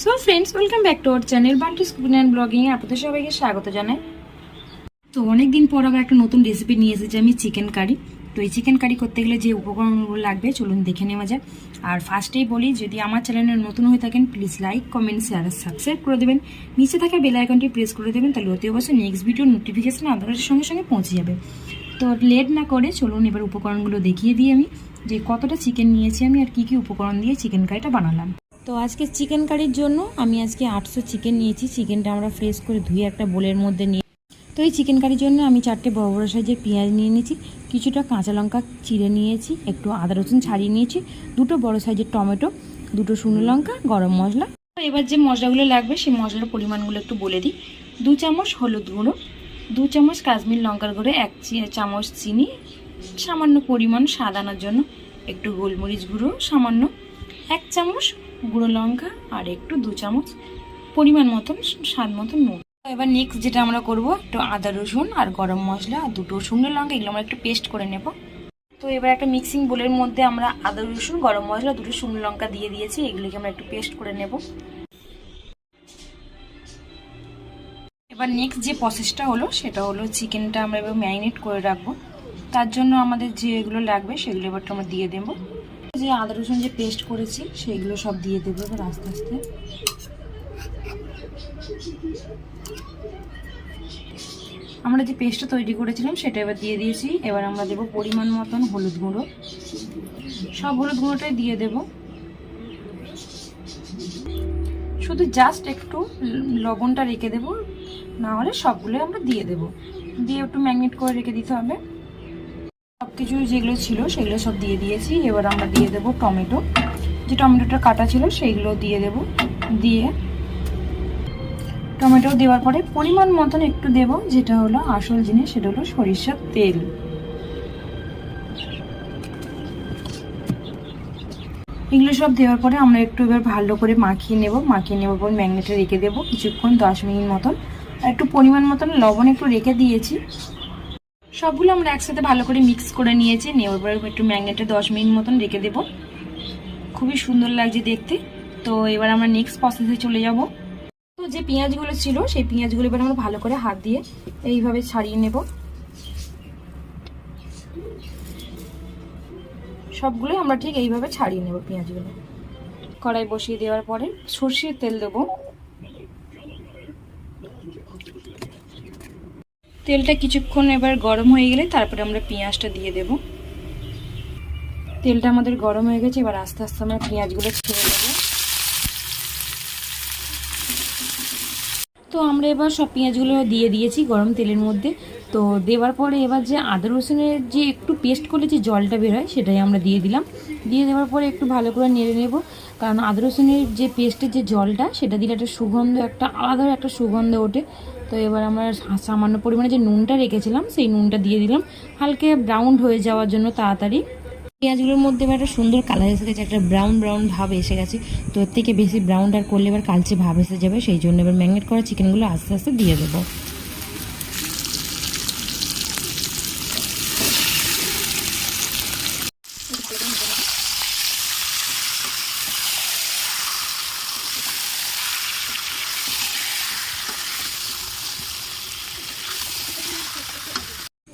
So friends, welcome back to our channel Bunty's cooking and blogging এ আপনাদের সবাইকে স্বাগত জানাই। তো অনেকদিন পর আবার একটা নতুন রেসিপি নিয়ে এসেছি আমি, চিকেন কারি। তো এই চিকেন কারি করতে গেলে যে উপকরণগুলো লাগবে চলুন দেখে নেওয়া যায়। আর ফার্স্টেই বলি, যদি আমার চ্যানেলে নতুন হয়ে থাকেন প্লিজ লাইক, কমেন্ট, শেয়ার আর সাবস্ক্রাইব করে দেবেন। নিচে থাকা বেল আইকনটি প্রেস করে দেবেন, তাহলে অতি অবশ্যই নেক্সট ভিডিওর নোটিফিকেশন আপনাদের সঙ্গে সঙ্গে পৌঁছে যাবে। তো লেট না করে চলুন এবার উপকরণগুলো দেখিয়ে দিই আমি, যে কতটা চিকেন নিয়েছি আমি আর কি কি উপকরণ দিয়ে চিকেন কারিটা বানালাম। তো আজকে চিকেন কারির জন্য আমি আজকে 800 চিকেন নিয়েছি। চিকেনটা আমরা ফ্রেশ করে ধুয়ে একটা বোলের মধ্যে নিয়ে, তো এই চিকেন কারির জন্য আমি 4টে বড় বড় সাইজের পেঁয়াজ নিয়ে নিয়েছি, কিছুটা কাঁচা লঙ্কা চিড়ে নিয়েছি, একটু আদা রসুন ছাড়িয়ে নিয়েছি, 2টো বড় সাইজের টমেটো, 2টো শুকনো লঙ্কা, গরম মশলা। এবার যে মশলাগুলো লাগবে সেই মশলার পরিমাণগুলো একটু বলে দিই। 2 চামচ হলুদ গুঁড়ো, 2 চামচ কাশ্মীর লঙ্কার গুঁড়ো, 1 চামচ চিনি, সামান্য পরিমাণ স্বাদ আনার জন্য একটু গোলমরিচ গুঁড়ো সামান্য, 1 চামচ গুঁড়ো লঙ্কা, আর একটু 2 চামচ পরিমাণ মতন স্বাদ মতন নুন। এবার নেক্সট যেটা আমরা করব, একটু আদা রসুন আর গরম মশলা আর 2টো শুকনো লঙ্কা, এগুলো আমরা একটু পেস্ট করে নেব। তো এবার একটা মিক্সিং বোলের মধ্যে আমরা আদা রসুন, গরম মশলা, 2টো শুকনো লঙ্কা দিয়ে দিয়েছি, এগুলোকে আমরা একটু পেস্ট করে নেব। এবার নেক্সট যে প্রসেসটা হলো সেটা হলো, চিকেনটা আমরা এবার ম্যারিনেট করে রাখবো। তার জন্য আমাদের যেগুলো লাগবে সেগুলো এবার আমরা দিয়ে দেবো। যে আদা রসুন যে পেস্ট করেছি সেগুলো সব দিয়ে দেবো এবার আস্তে আস্তে। আমরা যে পেস্টটা তৈরি করেছিলাম সেটা এবার দিয়ে দিয়েছি। এবার আমরা দেবো পরিমাণ মতন হলুদ গুঁড়ো, সব হলুদ গুঁড়োটাই দিয়ে দেব। শুধু জাস্ট একটু লবণটা রেখে দেব, না হলে সবগুলো আমরা দিয়ে দেব। দিয়ে একটু ম্যারিনেট করে রেখে দিতে হবে। সব কিছু যেগুলো ছিল সেগুলো সব দিয়ে দিয়েছি। এবার আমরা দিয়ে দেব টমেটো, যে টমেটোটা কাটা ছিল সেইগুলো দিয়ে দেব। দিয়ে টমেটো দেওয়ার পরে পরিমাণ মতন একটু দেব, যেটা হলো আসল জিনিস, সেটা হলো সরিষার তেল। এগুলো সব দেওয়ার পরে আমরা একটু এবার ভালো করে মাখিয়ে নেব। মাখিয়ে নেওয়ার পর ম্যাগনেটে রেখে দেবো কিছুক্ষণ, 10 মিনিট মতন। আর একটু পরিমাণ মতন লবণ একটু রেখে দিয়েছি। সবগুলো আমরা একসাথে ভালো করে মিক্স করে নিয়েছি। নেওয়ার পরে একটু ম্যাগনেটে 10 মিনিট মতন রেখে দেবো। খুবই সুন্দর লাগছে দেখতে। তো এবার আমরা নেক্সট প্রসেসে চলে যাব। তো যে পেঁয়াজগুলো ছিল সেই পেঁয়াজগুলো এবার আমরা ভালো করে হাত দিয়ে এইভাবে ছাড়িয়ে নেব। সবগুলো আমরা ঠিক এইভাবে ছাড়িয়ে নেব পেঁয়াজগুলো। কড়াই বসিয়ে দেওয়ার পরে সরষের তেল দেবো। তেলটা কিছুক্ষণ এবার গরম হয়ে গেলে তারপরে আমরা পেঁয়াজটা দিয়ে দেব। তেলটা আমাদের গরম হয়ে গেছে, এবার আস্তে আস্তে আমরা পেঁয়াজগুলো ছেড়ে দেবো। তো আমরা এবার সব পেঁয়াজগুলো দিয়ে দিয়েছি গরম তেলের মধ্যে। তো দেওয়ার পরে এবার যে আদা রসুনের যে একটু পেস্ট করলে যে জলটা বেরোয় সেটাই আমরা দিয়ে দিলাম। দিয়ে দেওয়ার পরে একটু ভালো করে নেড়ে নেব, কারণ আদা রসুনের যে পেস্টের যে জলটা সেটা দিলে একটা সুগন্ধ, একটা আলাদা একটা সুগন্ধ ওঠে। তো এবার আমরা সামান্য পরিমাণে যে নুনটা রেখেছিলাম সেই নুনটা দিয়ে দিলাম, হালকা ব্রাউন হয়ে যাওয়ার জন্য তাড়াতাড়ি। পেঁয়াজগুলোর মধ্যে এবার একটা সুন্দর কালার এসে গেছে, একটা ব্রাউন ব্রাউন ভাব এসে গেছে। তো এর থেকে বেশি ব্রাউন আর করলে এবার কালচে ভাব এসে যাবে, সেই জন্য এবার ম্যারিনেট করা চিকেনগুলো আস্তে আস্তে দিয়ে দেবো।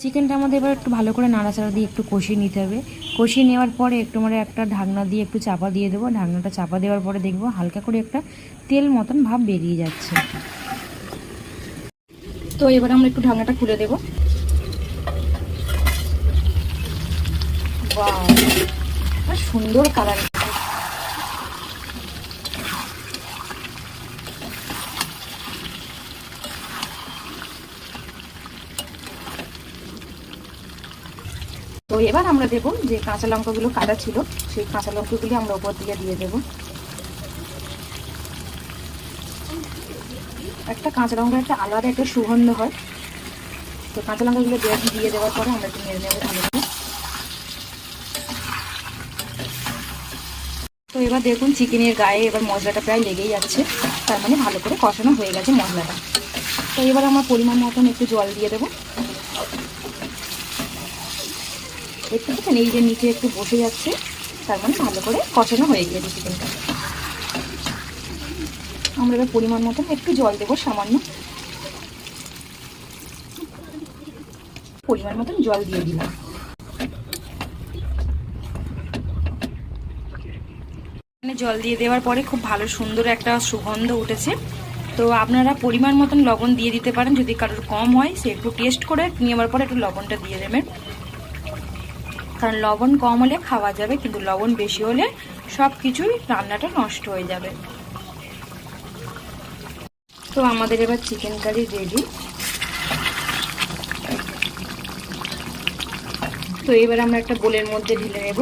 চিকেনটা আমাদের এবার একটু ভালো করে নাড়াচাড়া দিয়ে একটু কষিয়ে নিতে হবে। কষিয়ে নেওয়ার পরে একটু আমরা একটা ঢাকনা দিয়ে একটু চাপা দিয়ে দেবো। ঢাকনাটা চাপা দেওয়ার পরে দেখবো হালকা করে একটা তেল মতন ভাব বেরিয়ে যাচ্ছে। তো এবার আমরা একটু ঢাকনাটা খুলে দেবো। ওয়াও, সুন্দর কালার। তো এবার আমরা দেবো যে কাঁচা লঙ্কাগুলো কাটা ছিল সেই কাঁচা লঙ্কাগুলি আমরা উপর দিকে দিয়ে দেবো। একটা কাঁচা লঙ্কার একটা আলাদা একটা সুগন্ধ হয়। তো কাঁচা লঙ্কাগুলো দিয়ে দেওয়ার পরে আমরা একটু নেড়ে নেবো ভালো করে। তো এবার দেখুন চিকেনের গায়ে এবার মশলাটা প্রায় লেগেই যাচ্ছে, তার মানে ভালো করে কষানো হয়ে গেছে মশলাটা। তো এবার আমরা পরিমাণ মতন একটু জল দিয়ে দেবো। দেখতে পাচ্ছেন এই যে নিচে একটু বসে যাচ্ছে, তার মানে ভালো করে কষানো হয়ে গিয়েছে চিকেনটা। আমরা এবার পরিমাণ মতন একটু জল দেবো, সামান্য পরিমাণ মতন জল দিয়ে দিলাম। জল দিয়ে দেওয়ার পরে খুব ভালো সুন্দর একটা সুগন্ধ উঠেছে। তো আপনারা পরিমাণ মতন লবণ দিয়ে দিতে পারেন, যদি কারোর কম হয় সে একটু টেস্ট করে নেওয়ার পরে একটু লবণটা দিয়ে দেবেন, কারণ লবণ কম হলে খাওয়া যাবে, কিন্তু লবণ বেশি হলে সব কিছুই রান্নাটা নষ্ট হয়ে যাবে। তো আমাদের এবার চিকেন কারি রেডি। তো এবার আমরা একটা বোলের মধ্যে ঢেলে নেব।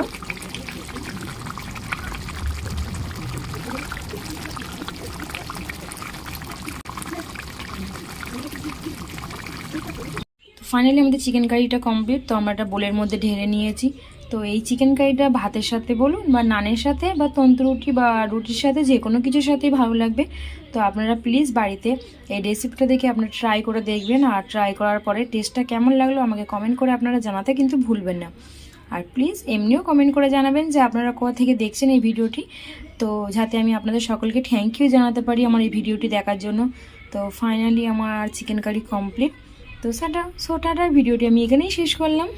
ফাইনালি আমাদের চিকেন কারিটা কমপ্লিট। তো আমরা একটা বোলের মধ্যে ঢেলে নিয়েছি। তো এই চিকেন কারিটা ভাতের সাথে বলুন বা নানের সাথে বা তন্তু রুটি বা রুটির সাথে যে কোনো কিছুর সাথেই ভালো লাগবে। তো আপনারা প্লিজ বাড়িতে এই রেসিপিটা দেখে আপনারা ট্রাই করে দেখবেন, আর ট্রাই করার পরে টেস্টটা কেমন লাগলো আমাকে কমেন্ট করে আপনারা জানাতে কিন্তু ভুলবেন না। আর প্লিজ এমনিও কমেন্ট করে জানাবেন যে আপনারা কোথা থেকে দেখছেন এই ভিডিওটি, তো যাতে আমি আপনাদের সকলকে থ্যাংক ইউ জানাতে পারি আমার এই ভিডিওটি দেখার জন্য। তো ফাইনালি আমার চিকেন কারি কমপ্লিট। তো টাটা ভিডিওটি আমি এখানেই শেষ করলাম।